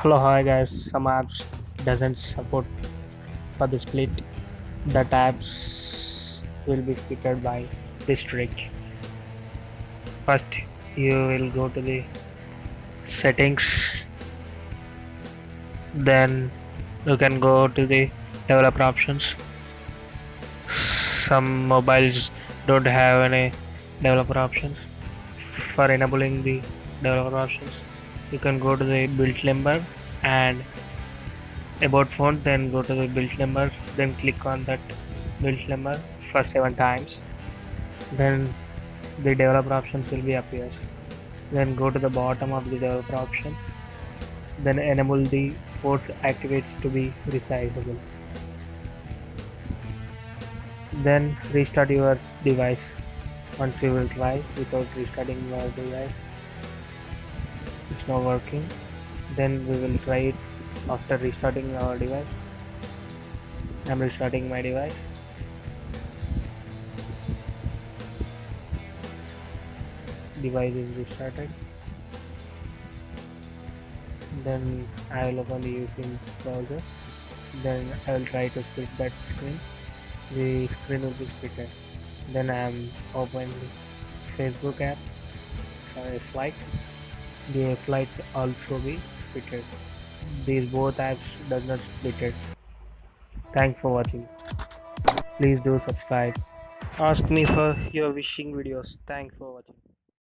Hello, hi guys. Some apps doesn't support for the split. The tabs will be splitted by district. First, you will go to the settings. Then you can go to the developer options. Some mobiles don't have any developer options. For enabling the developer options, you can go to the build number and about phone, then go to the build number, then click on that build number for 7 times. Then the developer options will be appear. Then go to the bottom of the developer options, then enable the force activates to be resizable. Then restart your device. Once you will try without restarting your device, it's not working. Then we will try it after restarting our device. I'm restarting my device. Device is restarted. Then I will open the using browser. Then I will try to split that screen. The screen will be splitted. Then I am opening the Facebook app. Sorry, flight. The flight also be splitted. These both apps does not split it. Thanks for watching. Please do subscribe. Ask me for your wishing videos. Thanks for watching.